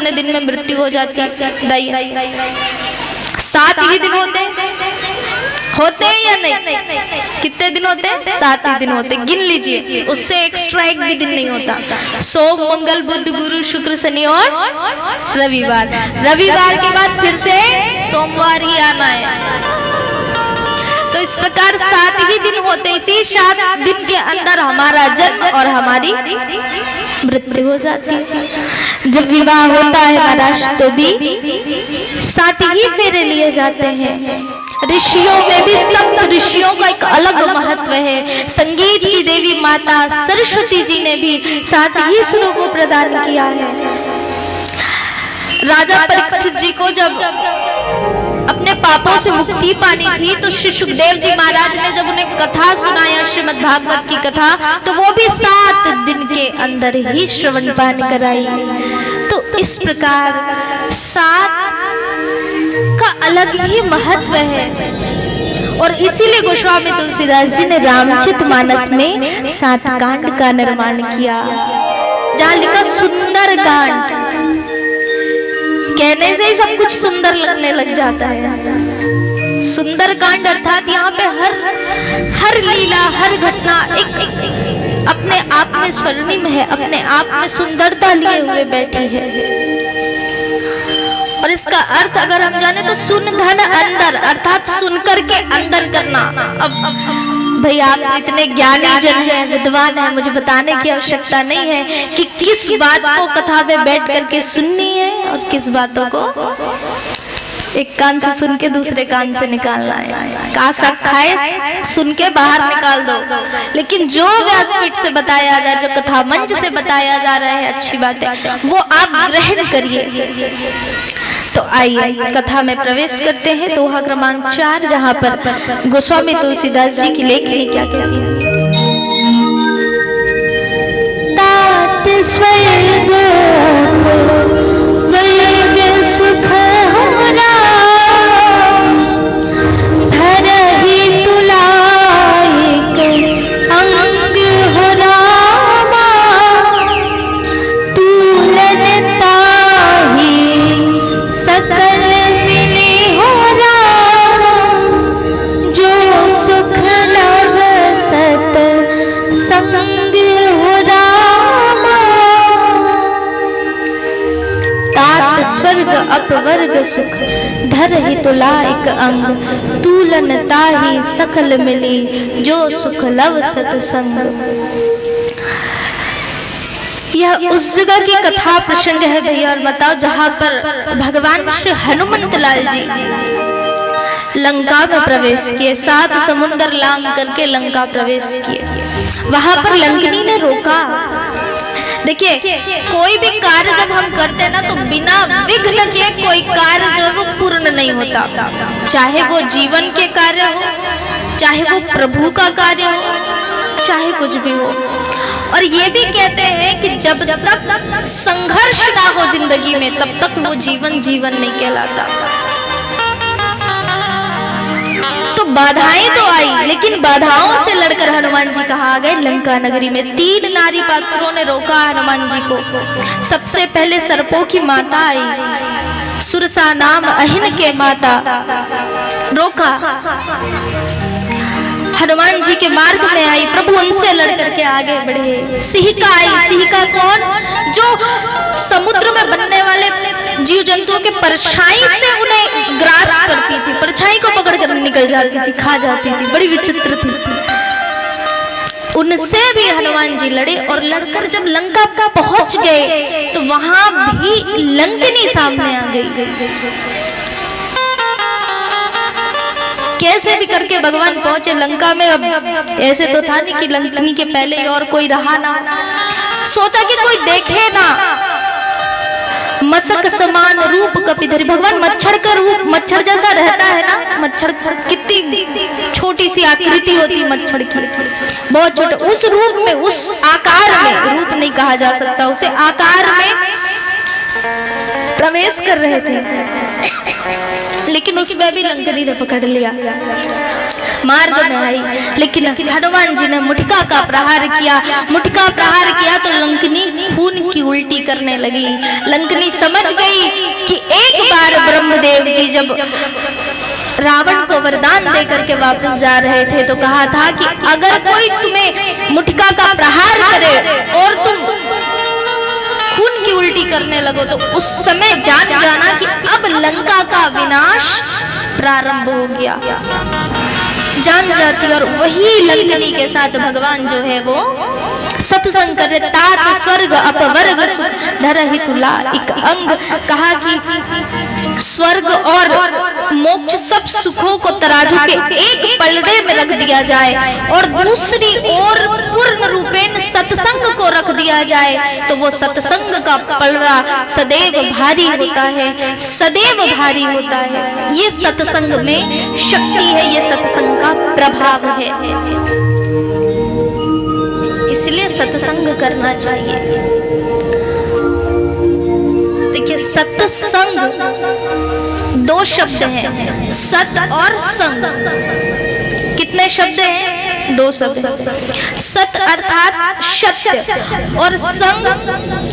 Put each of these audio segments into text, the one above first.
कितने दिन में मृत्यु हो जाती है? 7 ही दिन होते हैं या नहीं? कितने दिन होते हैं? 7 ही दिन होते हैं। गिन लीजिए, उससे एक्स्ट्रा एक भी दिन नहीं होता। सोम, मंगल, बुध, गुरु, शुक्र, शनि और रविवार। रविवार के बाद फिर से सोमवार ही आना है। तो इस प्रकार 7 ही दिन होते। इसी 7 दिन के अंदर हमारा जन्म और हमारी मृत्यु हो जाती है। जब विवाह होता है महाराज तो भी 7 ही फेरे लिए जाते हैं। ऋषियों में भी सप्त ऋषियों का एक अलग महत्व है। संगीत की देवी माता सरस्वती जी ने भी 7 ही सुरों को प्रदान किया है। राजा परीक्षित जी को जब अपने पापों से मुक्ति पानी थी तो श्री सुखदेव जी महाराज ने जब उन्हें कथा सुनाया, श्रीमद् भागवत की कथा, तो वो भी 7 दिन के अंदर ही श्रवण पान कराई। तो इस प्रकार 7 का अलग ही महत्व है। और इसीलिए गोस्वामी तुलसीदास जी ने रामचरितमानस में 7 कांड का निर्माण किया, जहाँ लिखा सुंदर कांड। कहने से ही सब कुछ सुंदर लगने लग जाता है। सुंदर कांड अर्थात यहाँ पे हर लीला, हर घटना एक अपने आप में स्वर्णिम है, अपने आप में सुंदरता लिए हुए बैठी है। और इसका अर्थ अगर हम जाने तो सुन धन अंदर, अर्थात सुनकर के अंदर करना। अब भाई आप तो इतने ज्ञानी जन हैं, विद्वान हैं, मुझे बताने की आवश्यकता नहीं है कि किस बात को कथा में बैठ करके सुननी है और किस बातों को एक कान से सुन के दूसरे कान से निकालना है। कासा खाए सुन के बाहर निकाल दो, लेकिन जो व्यासपीठ से बताया जा, जो कथा मंच से बताया जा रहा है अच्छी बात है, वो आप ग्रहण करिए। तो आइए कथा में प्रवेश करते हैं। दोहा क्रमांक 4, जहाँ पर गोस्वामी तुलसीदास जी की लेखनी क्या कहती है। तात स्वर्ग वर्ग सुख होरा, धरहि तुलाइक अंग हो रामा, तुलन ताहि सकल मिले हो राम, जो सुख लव सत संग हो रामा। तात स्वर्ग अपवर्ग सुख, धरहि तुलाइक अंग, तुलन ताहि सकल मिली, जो सुख लव सतसंग। यह उस जगह की कथा प्रसंग है भैया, और बताओ जहाँ पर भगवान श्री हनुमंत लाल जी लंका में प्रवेश किए। 7 समुद्र लांग करके लंका प्रवेश किए। वहां पर लंकिनी ने रोका। देखिए, कोई भी कार्य जब हम करते हैं ना तो बिना विघ्न के कोई कार्य जो है वो पूर्ण नहीं होता। चाहे वो जीवन के कार्य हो, चाहे वो प्रभु का कार्य हो, चाहे कुछ भी हो। और ये भी कहते हैं कि जब तक संघर्ष ना हो जिंदगी में तब तक वो जीवन जीवन नहीं कहलाता। तो बाधाएं तो आई, लेकिन बाधाओं से लड़कर हनुमान जी कहाँ आ गए? लंका नगरी में। 3 नारी पात्रों ने रोका हनुमान जी को। सबसे पहले सर्पों की माता आई, सुरसा नाम अहिन के माता, रोका। हनुमान जी के मार्ग में आई, प्रभु उनसे लड़ करके आगे बढ़े। सिहिका आई। सिहिका कौन? जो समुद्र में बनने वाले जीव जंतुओं के परछाई से उन्हें ग्रास करती थी, परछाई को पकड़ कर निकल जाती थी, खा जाती थी, बड़ी विचित्र थी। उनसे भी हनुमान जी लड़े, और लड़कर जब लंका पहुंच गए तो वहां भी लंकिनी सामने आ गई। कैसे भी करके भगवान पहुंचे लंका में। अब ऐसे तो था नहीं कि लंकिनी के पहले ही और कोई रहा ना। सोचा कि कोई देखे ना। मसक समान रूप कपिधर, भगवान मच्छर का रूप, मच्छर जैसा रहता है ना। मच्छर कितनी छोटी सी आकृति होती मच्छर की, बहुत छोटा। उस रूप में, उस आकार में, रूप नहीं कहा जा सकता उसे, आकार में प्रवेश कर रहे थे। लेकिन उसमें भी लंकिनी ने पकड़ लिया। मार्ग में आई, लेकिन हनुमान जी ने मुठका का प्रहार किया। मुठका प्रहार किया तो लंकनी खून की उल्टी करने लगी। लंकनी समझ गई कि एक बार ब्रह्मदेव जी जब रावण को वरदान देकर के वापस जा रहे थे तो कहा था कि अगर कोई तुम्हें मुठका का प्रहार करे और तुम खून की उल्टी करने लगो तो उस समय जान जाना कि अब लंका का विनाश प्रारंभ हो गया। जान जाती। और वही लंकनी के साथ भगवान जो है वो सत्संग करे। तात स्वर्ग अपवर्ग सुख धरहि तुला एक अंग। कहा कि स्वर्ग और मोक्ष सब सुखों को तराजू के एक पलड़े में रख दिया जाए और दूसरी ओर पूर्ण रूपेण सत्संग को रख दिया जाए तो वो सत्संग का पलड़ा सदैव भारी होता है, सदैव भारी होता है। ये सत्संग में शक्ति है, ये सत्संग का प्रभाव है, इसलिए सत्संग करना चाहिए। देखिए सत्संग दो शब्द हैं, सत और संग। कितने शब्द हैं? दो शब्द। सत अर्थात सत्य और संग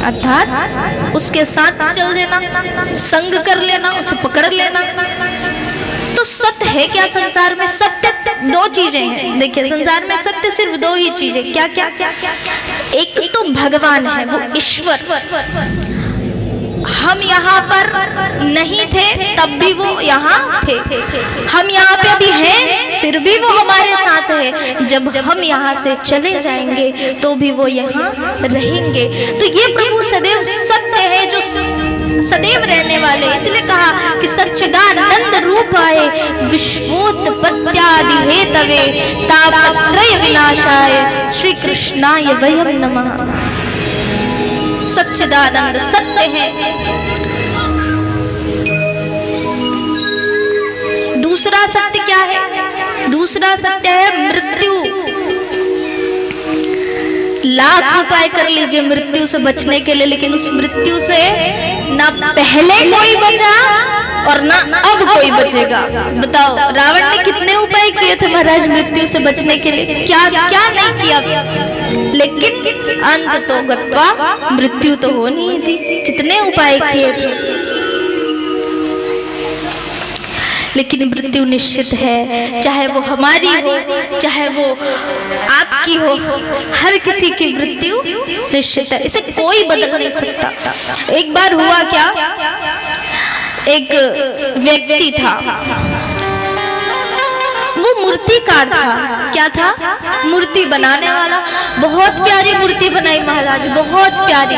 अर्थात उसके साथ चल देना, संग कर लेना, उसे पकड़ लेना। तो सत्य है क्या संसार में? सत्य दो चीजें हैं। देखिए संसार में सत्य सिर्फ दो ही चीजें। क्या क्या? एक तो भगवान है, वो ईश्वर। हम यहाँ पर नहीं थे तब भी वो यहाँ थे, हम यहाँ पे अभी हैं फिर भी वो हमारे साथ है, जब हम यहाँ से चले जाएंगे तो भी वो यहाँ रहेंगे। तो ये प्रभु सदैव सत्य है जो सदैव रहने वाले। इसलिए कहा कि सच्चिदानंद रूप आए विश्वोत्पत्त्यादि हेतवे तापत्रय विनाशाय श्री कृष्णाय वयम नमः। सच्चिदानंद सत्य है। दूसरा सत्य क्या है? दूसरा सत्य है मृत्यु। लाख उपाय कर लीजिए मृत्यु से बचने के लिए, लेकिन उस मृत्यु से ना पहले कोई बचा और ना अब कोई बचेगा। बताओ रावण ने कितने उपाय किए थे महाराज मृत्यु से बचने के लिए? क्या क्या नहीं किया, लेकिन अंत तो गत्वा मृत्यु तो होनी ही थी। कितने उपाय किए थे, लेकिन मृत्यु निश्चित है। चाहे वो हमारी हो, चाहे वो आपकी हो, हर किसी की मृत्यु निश्चित है, इसे कोई बदल नहीं सकता। एक बार हुआ क्या, एक व्यक्ति था, वो मूर्तिकार था। क्या था? मूर्ति बनाने वाला। बहुत प्यारी मूर्ति बनाई महाराज, बहुत प्यारी।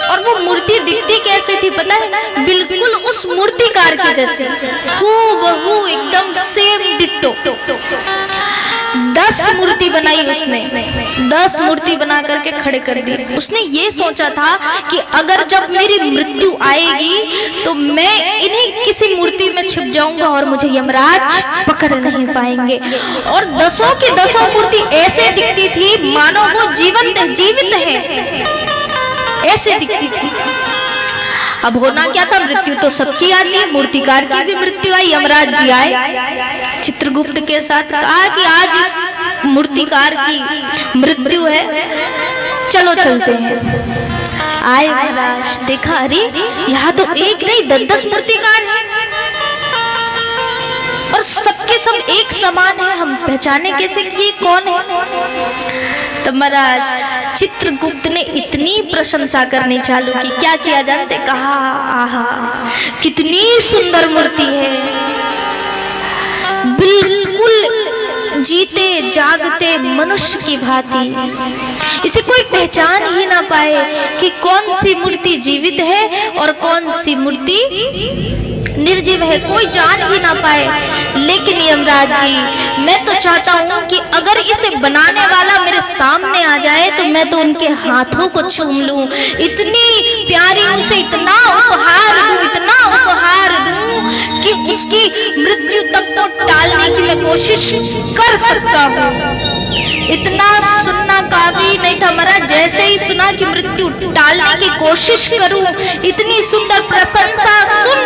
और वो मूर्ति दिखती कैसे थी पता है? बिल्कुल उस मूर्तिकार के जैसे, हूबहू एकदम सेम डिट्टो। 10 मूर्ति बनाई उसने, 10 मूर्ति बना करके खड़े कर दी। उसने ये सोचा था कि अगर जब मेरी मृत्यु आएगी तो मैं इन्हीं किसी मूर्ति में छिप जाऊंगा और मुझे यमराज पकड़ नहीं पाएंगे। और 10 की 10 मूर्ति ऐसे दिखती थी मानो वो जीवित है, ऐसे दिखती थी। अब होना क्या था? मृत्यु तो सबकी आती है, मूर्तिकार की भी मृत्यु आई। यमराज जी आए चित्रगुप्त के साथ, कहा कि आज इस मूर्तिकार की मृत्यु है, चलो चलते हैं। आए महाराज, देखा अरे यहाँ तो एक नहीं 10 मूर्तिकार हैं और सबके सब एक समान है, हम पहचाने कैसे कि ये कौन है? तो महाराज चित्रगुप्त ने इतनी प्रशंसा करनी चालू की। क्या किया जानते? कहा आहा कितनी सुंदर मूर्ति है, बिल्कुल जीते जागते मनुष्य की भांति। इसे कोई पहचान ही ना पाए कि कौन सी मूर्ति जीवित है और कौन सी मूर्ति निर्जीव है, कोई जान ही ना पाए। लेकिन यमराज जी मैं तो चाहता हूँ कि अगर इसे बनाने वाला मेरे सामने आ जाए तो मैं तो उनके हाथों को चूम लूं, इतनी प्यारी उसे इतना उपहार दूं कि उसकी मृत्यु तक तो टालने की मैं कोशिश कर सकता हूँ। इतना सुनना काफी नहीं था महाराज। जैसे ही सुना कि मृत्यु टालने की कोशिश करूं, इतनी सुंदर प्रशंसा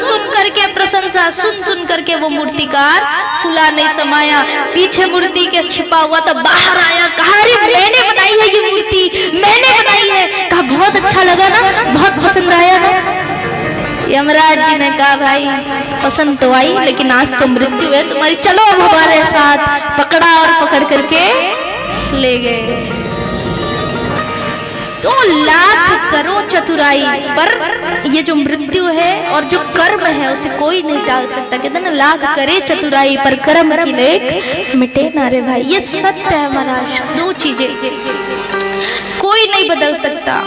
सुन करके, प्रशंसा सुन करके वो मूर्तिकार फूला नहीं समाया, पीछे मूर्ति के छिपा हुआ था, बाहर आया, कहा अरे मैंने बनाई है ये मूर्ति, मैंने बनाई है। कहा बहुत अच्छा लगा ना, बहुत पसंद आया ना। यमराज जी ने कहा भाई पसंद तो आई, लेकिन आज तो मृत्यु है तुम्हारी, चलो अब हमारे साथ। पकड़ा और पकड़ करके ले गए। तो लाख करो चतुराई, पर ये जो मृत्यु है और जो कर्म है उसे कोई नहीं टाल सकता। कहते ना लाख करे चतुराई पर कर्म की लेख मिटे ना रे भाई। ये सत्य है महाराज, दो चीजें कोई नहीं बदल सकता।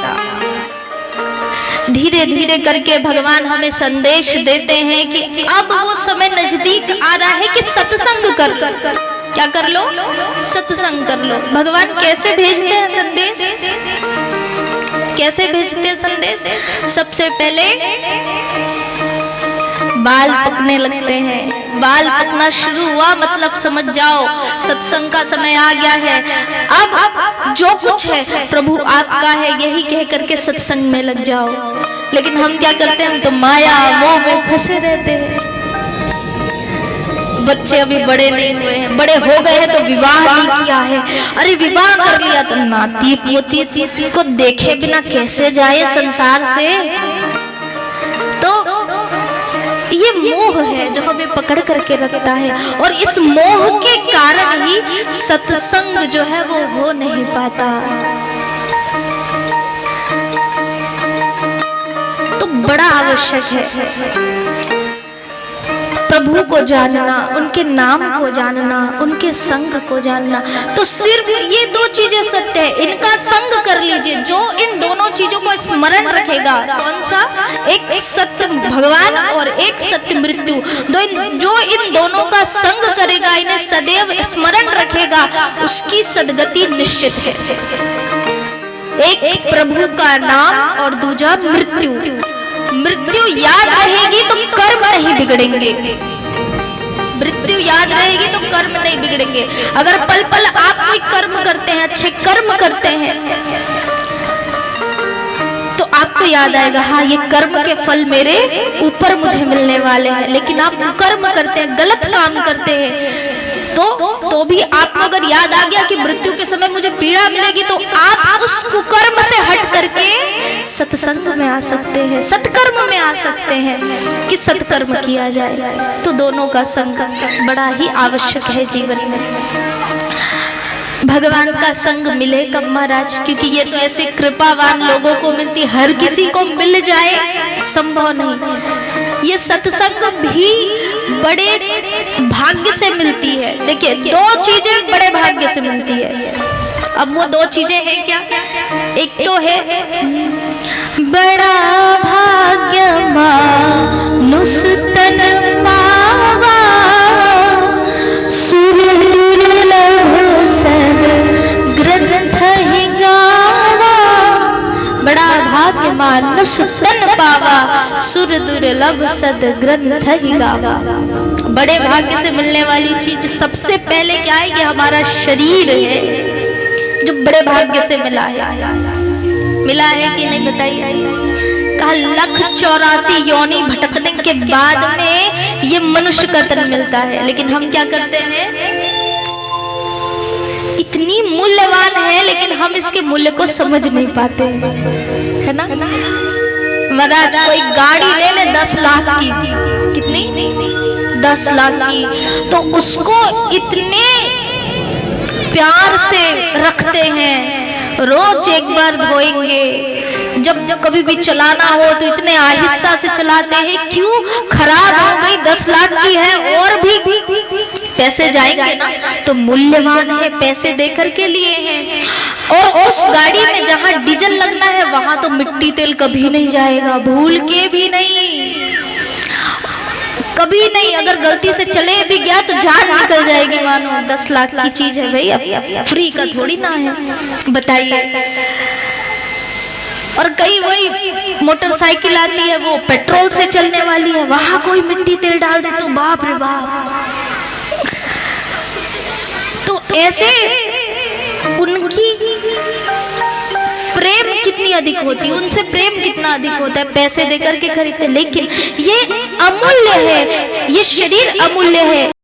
धीरे धीरे करके भगवान हमें संदेश देते हैं कि अब वो समय नजदीक आ रहा है कि सत्संग कर, क्या कर लो, सत्संग कर लो। भगवान कैसे भेजते हैं संदेश, कैसे भेजते हैं संदेश? सबसे पहले बाल पकने लगते हैं। बाल पकना शुरू हुआ मतलब समझ जाओ सत्संग का समय आ गया है। अब जो कुछ है प्रभु आपका है, यही कह करके सत्संग में लग जाओ। लेकिन हम क्या करते हैं, हम तो माया मोह में फंसे रहते हैं। बच्चे अभी बड़े नहीं हुए हैं, बड़े हो गए हैं तो विवाह नहीं किया है। अरे विवाह कर लिया तो नाती पोती को देखे बिना कैसे जाए संसार से। तो ये मोह है जो हमें पकड़ करके रखता है, और इस मोह के कारण ही सत्संग जो है वो हो नहीं पाता। तो बड़ा आवश्यक है प्रभु को जानना, उनके नाम को जानना, उनके संग को जानना। तो सिर्फ ये दो चीजें सत्य है, इनका संग कर लीजिए। जो इन दोनों चीजों को स्मरण रखेगा, कौन सा, एक सत्य भगवान और एक सत्य मृत्यु, जो इन दोनों का संग करेगा, इन्हें सदैव स्मरण रखेगा, उसकी सदगति निश्चित है। एक प्रभु का नाम और दूसरा मृत्यु। मृत्यु याद रहेगी तो कर्म नहीं बिगड़ेंगे। मृत्यु याद रहेगी तो कर्म नहीं बिगड़ेंगे। अगर पल पल आप कोई कर्म करते हैं, अच्छे कर्म करते हैं, तो आपको याद आएगा हाँ ये कर्म के फल मेरे ऊपर मुझे मिलने वाले हैं। लेकिन आप कर्म करते हैं, गलत काम करते हैं, तो भी आपको अगर याद आ गया कि मृत्यु के समय मुझे पीड़ा मिलेगी, तो आप उस कुकर्म से हट करके सत्संग में आ सकते हैं, सत्कर्म में आ सकते हैं कि सत्कर्म किया जाए। तो दोनों का संग बड़ा ही आवश्यक है जीवन में। भगवान का संग मिले कब महाराज? क्योंकि ये तो ऐसे कृपावान लोगों को मिलती, हर किसी को मिल जाए संभव नहीं। ये सत्संग भी बड़े भाग्य से मिलती है। देखिए दो चीजें बड़े भाग्य से मिलती है। अब वो दो चीजें हैं क्या? एक तो है बड़ा भाग्य मानुष तन पावा, सुर दुर्लभ सद ग्रंथ ही गावा। बड़ा भाग्य मानुष तन पावा, सुर दुर्लभ सद ग्रंथ ही गावा। बड़े भाग्य से मिलने वाली चीज सबसे पहले क्या है? कि हमारा शरीर है जो बड़े भाग्य से मिला है। मिला है कि नहीं बताइए? कहा 1,84 योनि भटकने के बाद में ये मनुष्य का तन मिलता है। लेकिन हम क्या करते हैं, इतनी मूल्यवान है लेकिन हम इसके मूल्य को समझ नहीं पाते, है ना? महाराज कोई गाड़ी ले ले 10 लाख की, कितनी? 10 लाख की, तो उसको इतने प्यार से रखते हैं, रोज एक बार धोएंगे। जब कभी भी चलाना हो तो इतने आहिस्ता से चलाते हैं। क्यों? खराब हो गई, 10 लाख की है और भी पैसे जाएंगे ना, तो मूल्यवान है, पैसे देकर के लिए हैं। और उस गाड़ी में जहाँ डीजल लगना है वहां तो मिट्टी तेल कभी नहीं जाएगा, भूल के भी नहीं, कभी नहीं। अगर गलती से चले भी गया तो जान निकल जाएगी। मानो 10 लाख की चीज है भाई, अब फ्री का थोड़ी ना है, बताइए। और कई वही मोटरसाइकिल आती है, वो पेट्रोल से चलने वाली है, वहां कोई मिट्टी तेल डाल दे तो बाप रे बाप। तो ऐसे उनकी प्रेम कितनी अधिक होती है, उनसे प्रेम कितना अधिक होता है, पैसे देकर के खरीदते। लेकिन ये अमूल्य है, ये शरीर अमूल्य है।